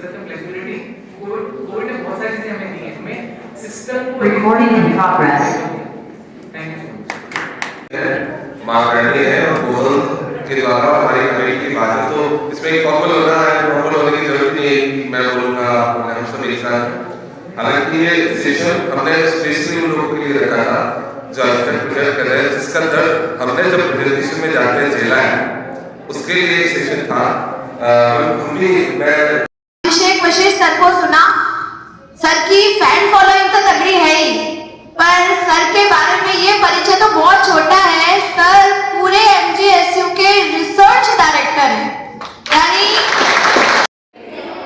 तरह से flexibility Covid ने बहुत सारी चीजें हमें दी हैं, हमें सिस्टम को Recording in progress. Thank you मांग करनी है और बोल के द्वारा हमारी कमेटी की बात है। तो इसमें एक फॉर्मल होना है, फॉर्मल होने की जरूरत नहीं है कि मैं बोलूँगा हम सब एक साथ। हालांकि ये सेशन हमने स्पेशली उन लोगों के लिए रखा था जो आज तक प्रिपेयर कर रहे हैं, जिसका दर्द हमने जब प्रेजेंटेशन में जाते हैं झेला है, उसके लिए एक सेशन था। हम भी मैं अभिषेक वशिष्ठ सर को सुना। सर की फैन फॉलोइंग तो तगड़ी है ही, पर सर के बारे में ये परिचय तो बहुत छोटा है। सर पूरे MGSU के रिसर्च डायरेक्टर हैं, यानी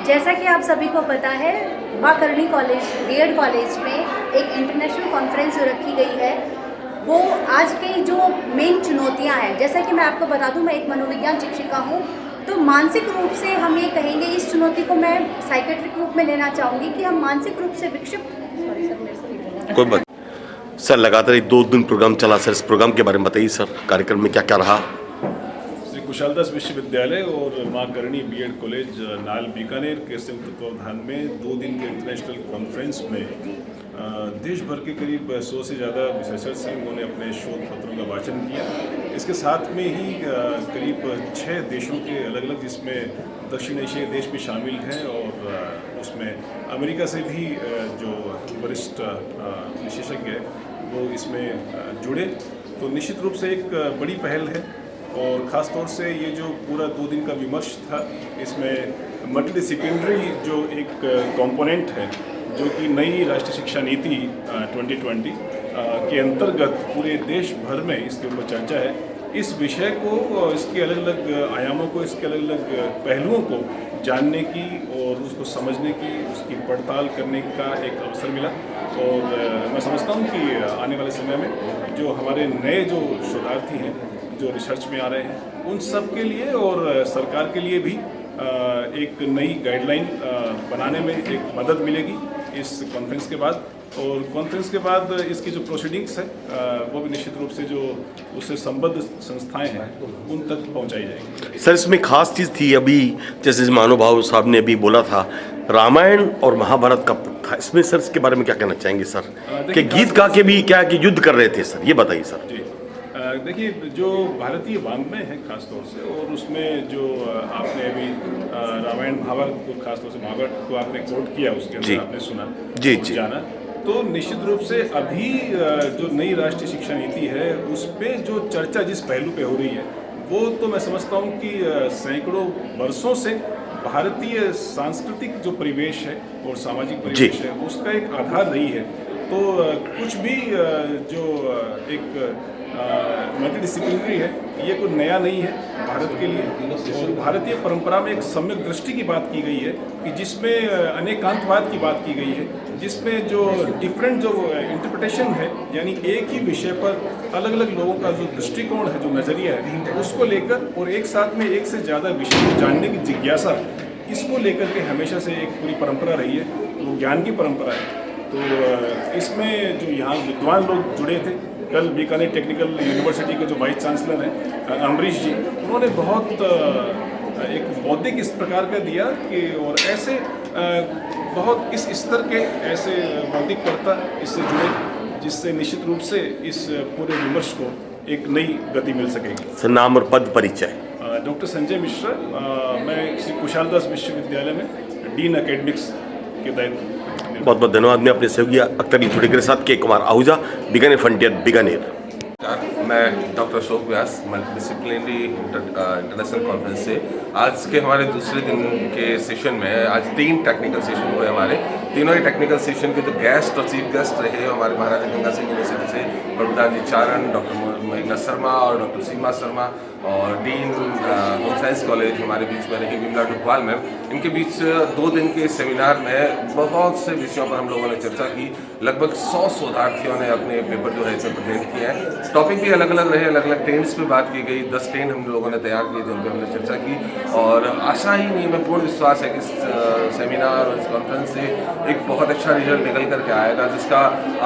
जैसा कि आप सभी को पता है, माँ करणी कॉलेज बीएड कॉलेज में एक इंटरनेशनल कॉन्फ्रेंस जो रखी गई है, वो आज की जो मेन चुनौतियां हैं, जैसा कि मैं आपको बता दूं, मैं एक मनोविज्ञान शिक्षिका हूं, तो मानसिक रूप से हम ये कहेंगे, इस चुनौती को मैं साइकेट्रिक रूप में लेना चाहूँगी कि हम मानसिक रूप से विक्षिप्त। कोई बात सर, लगातार 2 दिन प्रोग्राम चला सर, इस प्रोग्राम के बारे में बताइए सर, कार्यक्रम में क्या क्या रहा? श्री कुशालदास विश्वविद्यालय और माँ करणी बीएड कॉलेज नाल बीकानेर के संयुक्त तत्वावधान में 2 दिन के इंटरनेशनल कॉन्फ्रेंस में देश भर के करीब 100 से ज़्यादा विशेषज्ञ से उन्होंने अपने शोध पत्रों का वाचन किया। इसके साथ में ही करीब 6 देशों के अलग अलग, जिसमें दक्षिण एशियाई देश भी शामिल हैं और उसमें अमेरिका से भी जो वरिष्ठ विशेषज्ञ हैं वो इसमें जुड़े। तो निश्चित रूप से एक बड़ी पहल है और ख़ास तौर से ये जो पूरा 2 दिन का विमर्श था, इसमें मल्टीडिसिप्लिनरी जो एक कंपोनेंट है, जो कि नई राष्ट्रीय शिक्षा नीति 2020 के अंतर्गत पूरे देश भर में इसके ऊपर चर्चा है। इस विषय को, इसके अलग अलग आयामों को, इसके अलग अलग पहलुओं को जानने की और उसको समझने की, उसकी पड़ताल करने का एक अवसर मिला। और मैं समझता हूँ कि आने वाले समय में जो हमारे नए जो शोधार्थी हैं, जो रिसर्च में आ रहे हैं, उन सब के लिए और सरकार के लिए भी एक नई गाइडलाइन बनाने में एक मदद मिलेगी इस कॉन्फ्रेंस के बाद। और कॉन्फ्रेंस के बाद इसकी जो प्रोसीडिंग्स है वो भी निश्चित रूप से जो उससे संबद्ध संस्थाएं हैं उन तक पहुंचाई जाएगी। सर, इसमें खास चीज़ थी, अभी जैसे महानुभाव साहब ने अभी बोला था, रामायण और महाभारत का था इसमें। सर इसके बारे में क्या कहना चाहेंगे सर, कि गीत गा के भी क्या कि युद्ध कर रहे थे सर, ये बताइए सर। जी, देखिए, जो भारतीय वाङ्मय है खास तौर से, और उसमें जो आपने अभी रामायण महाभारत को, खास तौर से महाभारत को आपने कोट किया, उसके अंदर आपने सुना जी जाना, तो निश्चित रूप से अभी जो नई राष्ट्रीय शिक्षा नीति है उस पर जो चर्चा जिस पहलू पे हो रही है, वो तो मैं समझता हूँ कि सैकड़ों वर्षों से भारतीय सांस्कृतिक जो परिवेश है और सामाजिक परिवेश है, उसका एक आधार रही है। तो कुछ भी जो एक मल्टीडिसिप्लिनरी है, ये कोई नया नहीं है भारत के लिए। और भारतीय परंपरा में एक सम्यक दृष्टि की बात की गई है कि जिसमें अनेकांतवाद की बात की गई है, जिसमें जो डिफरेंट जो इंटरप्रिटेशन है, यानी एक ही विषय पर अलग अलग लोगों का जो दृष्टिकोण है, जो नज़रिया है, उसको लेकर और एक साथ में एक से ज़्यादा विषय को जानने की जिज्ञासा, इसको लेकर के हमेशा से एक पूरी परंपरा रही है, वो ज्ञान की परंपरा है। तो इसमें जो यहाँ विद्वान लोग जुड़े थे, कल बीकानेर टेक्निकल यूनिवर्सिटी के जो वाइस चांसलर हैं अमरीश जी, उन्होंने बहुत एक बौद्धिक इस प्रकार का दिया कि, और ऐसे बहुत इस स्तर के ऐसे बौद्धिककर्ता इससे जुड़े, जिससे निश्चित रूप से इस पूरे विमर्श को एक नई गति मिल सकेगी। सर, नाम और पद परिचय? डॉक्टर संजय मिश्रा, मैं श्री कुशालदास विश्वविद्यालय में डीन एकेडमिक्स के दायित्व। बहुत बहुत धन्यवाद। मैं अपने सहयोगी अख्तर थोड़ी के साथ के कुमार आहूजा, बीकानेर फ्रंटियर, बीकानेर। मैं डॉक्टर अशोक व्यास, मल्टीडिसिप्लिनरी इंटरनेशनल कॉन्फ्रेंस से आज के हमारे दूसरे दिन के सेशन में आज 3 टेक्निकल सेशन हुए हमारे। तीनों ही टेक्निकल सेशन के जो गेस्ट और चीफ गेस्ट रहे हमारे महाराजा गंगा सिंह यूनिवर्सिटी से प्रभुदान जी चारण, डॉक्टर महिना शर्मा और डॉक्टर सीमा शर्मा, और डीन होम साइंस कॉलेज हमारे बीच में रही विमला डुकवाल मैम। इनके बीच 2 दिन के सेमिनार में बहुत से विषयों पर हम लोगों ने चर्चा की। लगभग 100 शोधार्थियों ने अपने पेपर जो है इसमें प्रेजेंट किए हैं। टॉपिक भी अलग अलग रहे, अलग अलग ट्रेंड्स पे बात की गई। 10 ट्रेंड हम लोगों ने तैयार किए जिन पर हमने चर्चा की, और आशा ही नहीं, मैं पूर्ण विश्वास है कि इस सेमिनार और इस कॉन्फ्रेंस से एक बहुत अच्छा रिजल्ट निकल करके आएगा, जिसका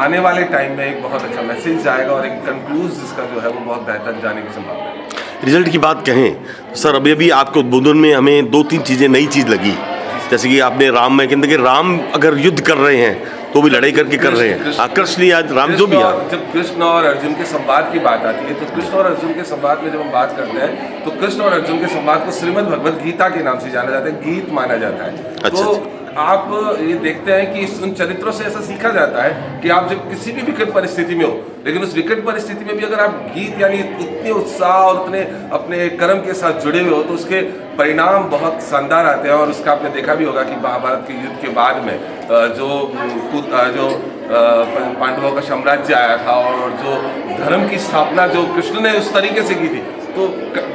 आने वाले टाइम में एक बहुत अच्छा मैसेज जाएगा और एक कंक्लूज जिसका जो है वो बहुत बेहतर जाने की संभावना है। रिजल्ट की बात कहें सर, अभी अभी आपके उद्बोधन में हमें 2-3 चीज़ें नई चीज़ लगी। जैसे कि आपने राम में कहते कि राम अगर युद्ध कर रहे हैं तो भी लड़ाई करके कर रहे हैं, कृष्ण या राम जो भी है। जब कृष्ण और अर्जुन के संवाद की बात आती है तो कृष्ण और अर्जुन के संवाद में जब हम बात करते हैं तो कृष्ण और अर्जुन के संवाद को श्रीमद् भगवद गीता के नाम से जाना जाता है, गीत माना जाता है। अच्छा, तो आप ये देखते हैं कि उन चरित्रों से ऐसा सीखा जाता है कि आप जब किसी भी विकट परिस्थिति में हो, लेकिन उस विकट परिस्थिति में भी अगर आप गीत यानी उतने उत्साह और उतने अपने कर्म के साथ जुड़े हुए हो तो उसके परिणाम बहुत शानदार आते हैं। और उसका आपने देखा भी होगा कि महाभारत के युद्ध के बाद में जो पांडवों का साम्राज्य आया था और जो धर्म की स्थापना जो कृष्ण ने उस तरीके से की थी, तो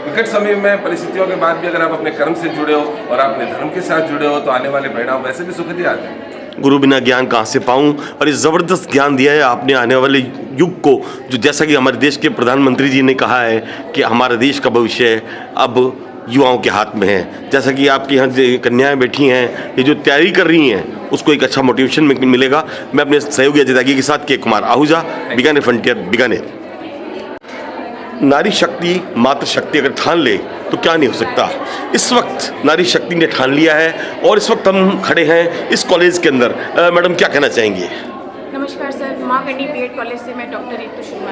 विकट समय में परिस्थितियों के बाद भी अगर आप अपने कर्म से जुड़े हो और अपने धर्म के साथ जुड़े हो तो आने वाले परिणाम वैसे भी सुखद ही आते हैं। गुरु बिना ज्ञान कहाँ से पाऊँ, और ये ज़बरदस्त ज्ञान दिया है आपने आने वाले युग को, जो जैसा कि हमारे देश के प्रधानमंत्री जी ने कहा है कि हमारे देश का भविष्य अब युवाओं के हाथ में है। जैसा कि आपके यहाँ जो कन्याएं बैठी हैं, ये जो तैयारी कर रही हैं, उसको एक अच्छा मोटिवेशन मिलेगा। मैं अपने सहयोगी अजय त्यागी के साथ के कुमार आहूजा, बीकानेर फ्रंटियर, बीकानेर। नारी शक्ति मातृशक्ति अगर ठान ले तो क्या नहीं हो सकता। इस वक्त नारी शक्ति ने ठान लिया है और इस वक्त हम खड़े हैं इस कॉलेज के अंदर। मैडम क्या कहना चाहेंगे? नमस्कार सर, माँ करणी बीएड कॉलेज से मैं डॉक्टर रितु शर्मा।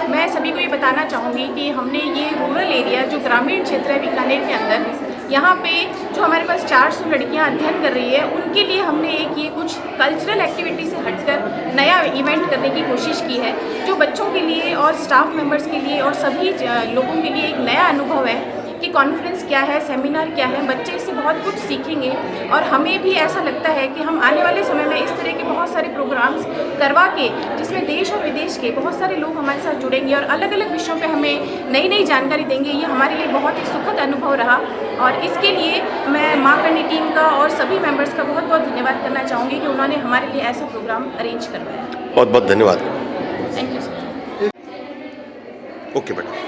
मैं सभी को ये बताना चाहूँगी कि हमने ये रूरल एरिया जो ग्रामीण क्षेत्र है बीकानेर के अंदर, यहाँ पे जो हमारे पास 400 लड़कियाँ अध्ययन कर रही है, उनके लिए हमने एक ये कुछ कल्चरल एक्टिविटी से हटकर नया इवेंट करने की कोशिश की है, जो बच्चों के लिए और स्टाफ मेंबर्स के लिए और सभी लोगों के लिए एक नया अनुभव है कि कॉन्फ्रेंस क्या है, सेमिनार क्या है। बच्चे इससे बहुत कुछ सीखेंगे और हमें भी ऐसा लगता है कि हम आने वाले समय में इस तरह के बहुत सारे प्रोग्राम्स करवा के, जिसमें देश और विदेश के बहुत सारे लोग हमारे साथ जुड़ेंगे और अलग अलग विषयों पे हमें नई नई जानकारी देंगे। ये हमारे लिए बहुत ही सुखद अनुभव रहा और इसके लिए मैं माँ करणी टीम का और सभी मेंबर्स का बहुत बहुत धन्यवाद करना चाहूँगी कि उन्होंने हमारे लिए ऐसा प्रोग्राम अरेंज करवाया। बहुत बहुत धन्यवाद। Thank you sir. Okay madam.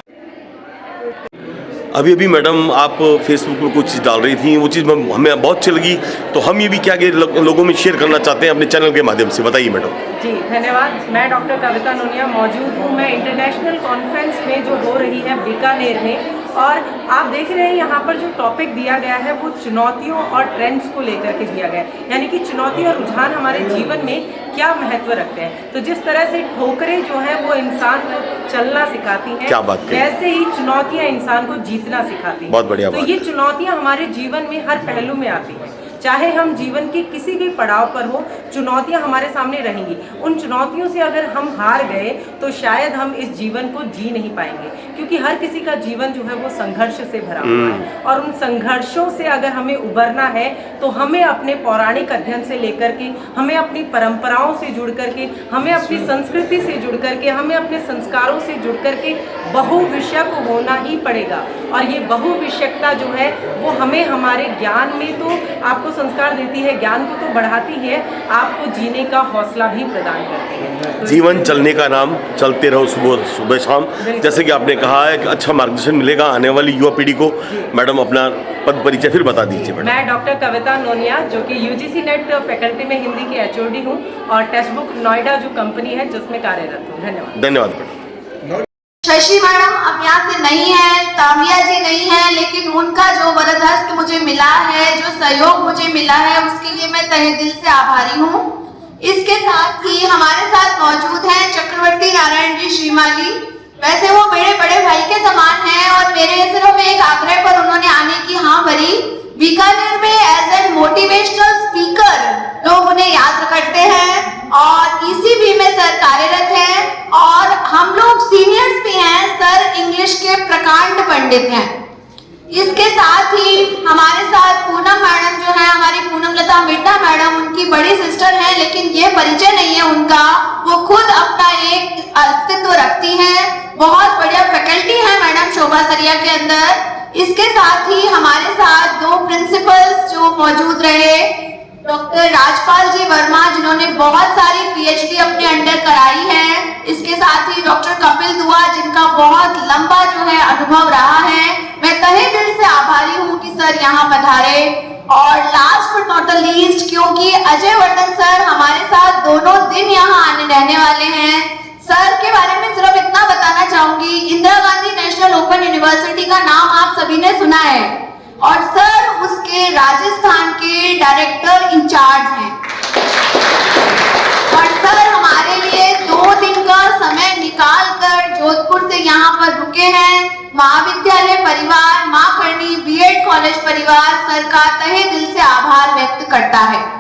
अभी मैडम आप फेसबुक पर कुछ चीज़ डाल रही थी, वो चीज़ हमें बहुत अच्छी लगी, तो हम ये भी क्या कि लोगों में शेयर करना चाहते हैं अपने चैनल के माध्यम से। बताइए मैडम। जी धन्यवाद। मैं डॉक्टर कविता नोनिया मौजूद हूँ। मैं इंटरनेशनल कॉन्फ्रेंस में जो हो रही है बीकानेर में, और आप देख रहे हैं यहाँ पर जो टॉपिक दिया गया है वो चुनौतियों और ट्रेंड्स को लेकर के दिया गया है, यानी कि चुनौती और रुझान हमारे जीवन में क्या महत्व रखते हैं। तो जिस तरह से ठोकरें जो है वो इंसान को चलना सिखाती हैं, क्या बात कही, वैसे ही चुनौतियाँ इंसान को जीतना सिखाती हैं। बहुत बढ़िया तो बात। ये चुनौतियाँ हमारे जीवन में हर पहलू में आती हैं, चाहे हम जीवन के किसी भी पड़ाव पर हो, चुनौतियां हमारे सामने रहेंगी। उन चुनौतियों से अगर हम हार गए तो शायद हम इस जीवन को जी नहीं पाएंगे, क्योंकि हर किसी का जीवन जो है वो संघर्ष से भरा हुआ है और उन संघर्षों से अगर हमें उबरना है तो हमें अपने पौराणिक अध्ययन से लेकर के, हमें अपनी परंपराओं से जुड़ करके, हमें अपनी संस्कृति से जुड़ करके, हमें अपने संस्कारों से जुड़ करके बहुविषयक होना ही पड़ेगा। और ये बहुविषयकता जो है वो हमें हमारे ज्ञान में तो आपको संस्कार देती है, ज्ञान को तो बढ़ाती है, आपको जीने का हौसला भी प्रदान करती है। तो जीवन चलने का नाम, चलते रहो सुबह शाम। जैसे कि आपने कहा है कि अच्छा मार्गदर्शन मिलेगा आने वाली युवा पीढ़ी को। मैडम अपना पद परिचय फिर बता दीजिए। मैडम मैं डॉक्टर कविता नोनिया, जो कि UGC नेट फैकल्टी में हिंदी की HOD हूँ और टेक्स्ट बुक नोएडा जो कंपनी है जिसमें कार्यरत हूँ। धन्यवाद। धन्यवाद मैडम। शशि मैडम अब यहाँ से नहीं है, तामिया जी नहीं है, लेकिन उनका जो वरद हस्त मुझे मिला है, जो सहयोग मुझे मिला है, उसके लिए मैं तहे दिल से आभारी हूँ। इसके साथ ही हमारे साथ मौजूद हैं चक्रवर्ती नारायण जी श्रीमाली। वैसे वो मेरे बड़े भाई के समान हैं और मेरे सिर्फ एक आग्रह पर उन्होंने आने की हाँ भरी। बीकानेर में एज ए मोटिवेशनल स्पीकर लोग उन्हें याद करते हैं और ECB में सर कार्यरत हैं और हम लोग सीनियर्स भी हैं। सर इंग्लिश के प्रकांड पंडित हैं। इसके साथ ही हमारे साथ पूनम मैडम जो है, हमारी पूनम लता मिड्डा मैडम, उनकी बड़ी सिस्टर हैं, लेकिन ये परिचय नहीं है उनका। वो खुद अपना एक अस्तित्व रखती हैं। बहुत बढ़िया फैकल्टी है मैडम शोभा सरिया के अंदर। इसके साथ ही हमारे साथ दो प्रिंसिपल्स जो मौजूद रहे, डॉक्टर राजपाल जी वर्मा जिन्होंने बहुत सारी PhD अपने अंडर कराई है। इसके साथ ही डॉक्टर कपिल दुआ जिनका बहुत लंबा जो है अनुभव रहा है। मैं तहे दिल से आभारी हूँ कि सर यहाँ पधारे। और last but not the least, क्योंकि अजय वर्धन सर हमारे साथ दोनों दिन यहाँ आने रहने वाले हैं। सर के बारे में सिर्फ इतना बताना चाहूंगी, Indira Gandhi national open university का नाम आप सभी ने सुना है। और सर उसके राजस्थान के डायरेक्टर इंचार्ज हैं। और सर हमारे लिए 2 दिन का समय निकालकर जोधपुर से यहाँ पर रुके हैं। महाविद्यालय परिवार, मां करणी बीएड कॉलेज परिवार सर का तहे दिल से आभार व्यक्त करता है।